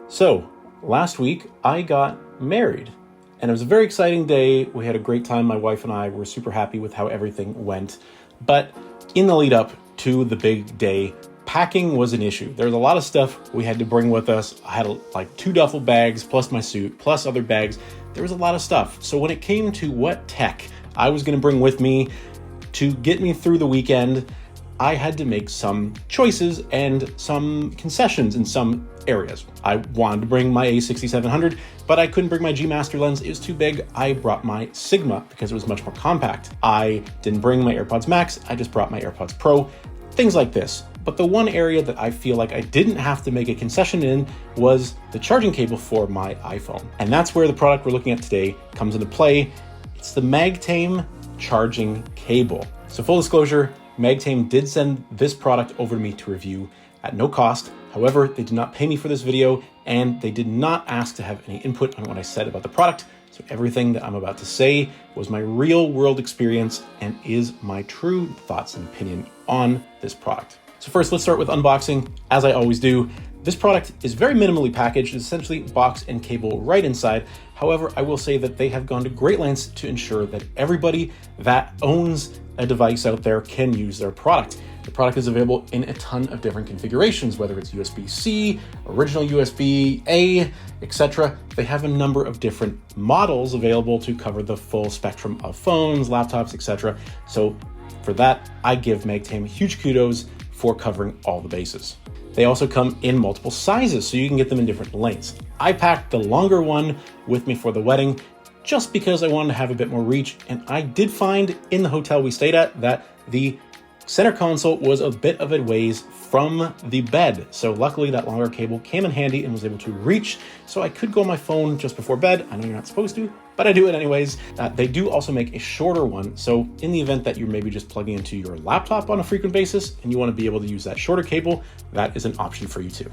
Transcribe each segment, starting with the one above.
So, last week I got married, and it was a very exciting day. We had a great time. My wife and I were super happy with how everything went. But in the lead up to the big day, packing was an issue. There was a lot of stuff we had to bring with us. I had like 2 duffel bags, plus my suit, plus other bags. There was a lot of stuff. So when it came to what tech I was going to bring with me to get me through the weekend, I had to make some choices and some concessions in some areas. I wanted to bring my a6700, but I couldn't bring my G Master lens. It was too big. I brought my Sigma because it was much more compact. I didn't bring my AirPods Max. I just brought my AirPods Pro, things like this. But the one area that I feel like I didn't have to make a concession in was the charging cable for my iPhone. And that's where the product we're looking at today comes into play. It's the Magtame charging cable. So full disclosure, Magtame did send this product over to me to review at no cost. However, they did not pay me for this video, and they did not ask to have any input on what I said about the product. So everything that I'm about to say was my real world experience and is my true thoughts and opinion on this product. So first, let's start with unboxing, as I always do. This product is very minimally packaged, essentially box and cable right inside. However, I will say that they have gone to great lengths to ensure that everybody that owns a device out there can use their product. The product is available in a ton of different configurations, whether it's USB-C, original USB-A, etc. They have a number of different models available to cover the full spectrum of phones, laptops, etc. So for that, I give Magtame huge kudos for covering all the bases. They also come in multiple sizes, so you can get them in different lengths. I packed the longer one with me for the wedding just because I wanted to have a bit more reach, and I did find in the hotel we stayed at that the center console was a bit of a ways from the bed. So luckily that longer cable came in handy and was able to reach, so I could go on my phone just before bed. I know you're not supposed to, but I do it anyways. They do also make a shorter one, so in the event that you're maybe just plugging into your laptop on a frequent basis and you want to be able to use that shorter cable, that is an option for you too.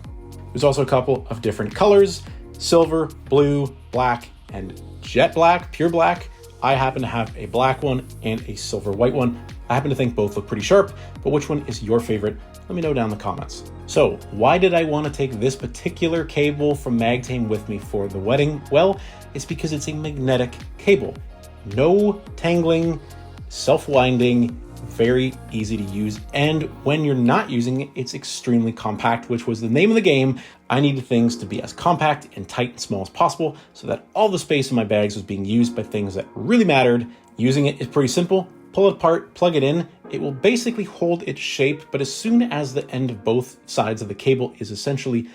There's also a couple of different colors: silver, blue, black, and jet black, pure black. I happen to have a black one and a silver white one. I happen to think both look pretty sharp, but which one is your favorite? Let me know down in the comments. So why did I want to take this particular cable from Magtame with me for the wedding? Well, it's because it's a magnetic cable. No tangling, self-winding, very easy to use. And when you're not using it, it's extremely compact, which was the name of the game. I needed things to be as compact and tight and small as possible so that all the space in my bags was being used by things that really mattered. Using it is pretty simple. Pull it apart, plug it in. It will basically hold its shape, but as soon as the end of both sides of the cable is essentially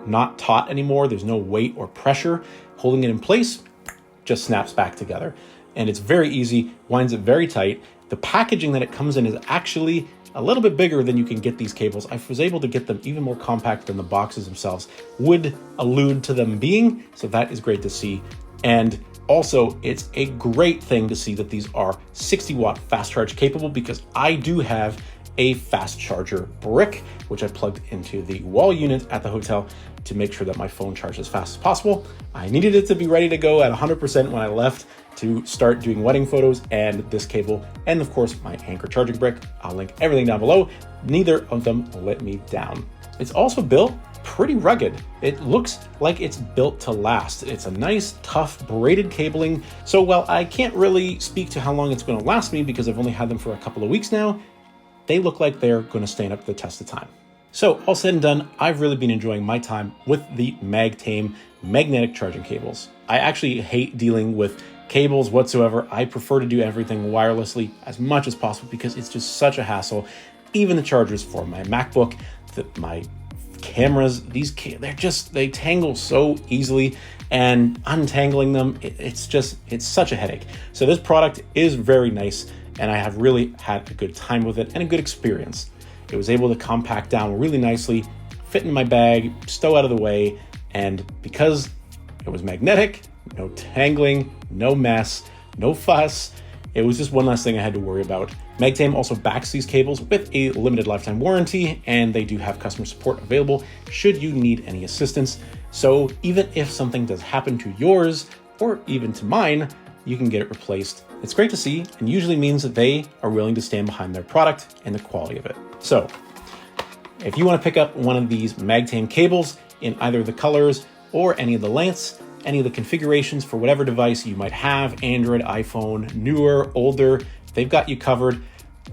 not taut anymore, there's no weight or pressure holding it in place, just snaps back together. And it's very easy, winds it very tight. The packaging that it comes in is actually a little bit bigger than you can get these cables. I was able to get them even more compact than the boxes themselves would allude to them being, so that is great to see. And also, it's a great thing to see that these are 60-watt fast charge capable, because I do have a fast charger brick, which I plugged into the wall unit at the hotel to make sure that my phone charges as fast as possible. I needed it to be ready to go at 100% when I left to start doing wedding photos, and this cable, and of course my Anker charging brick. I'll link everything down below. Neither of them let me down. It's also built pretty rugged. It looks like it's built to last. It's a nice, tough, braided cabling. So while I can't really speak to how long it's going to last me because I've only had them for a couple of weeks now, they look like they're going to stand up to the test of time. So all said and done, I've really been enjoying my time with the Magtame magnetic charging cables. I actually hate dealing with cables whatsoever. I prefer to do everything wirelessly as much as possible because it's just such a hassle. Even the chargers for my MacBook, my cameras, they tangle so easily, and untangling them, it's such a headache. So this product is very nice, and I have really had a good time with it and a good experience. It was able to compact down really nicely, fit in my bag, stow out of the way, and because it was magnetic, no tangling, no mess, no fuss, it was just one less thing I had to worry about. Magtame also backs these cables with a limited lifetime warranty, and they do have customer support available should you need any assistance. So even if something does happen to yours, or even to mine, you can get it replaced. It's great to see, and usually means that they are willing to stand behind their product and the quality of it. So if you want to pick up one of these Magtame cables in either the colors or any of the lengths, any of the configurations for whatever device you might have, Android, iPhone, newer, older, they've got you covered.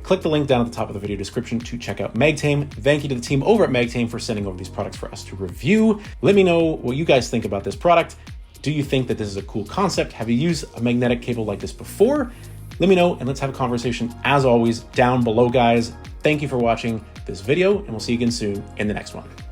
Click the link down at the top of the video description to check out Magtame. Thank you to the team over at Magtame for sending over these products for us to review. Let me know what you guys think about this product. Do you think that this is a cool concept? Have you used a magnetic cable like this before? Let me know and let's have a conversation as always down below, guys. Thank you for watching this video and we'll see you again soon in the next one.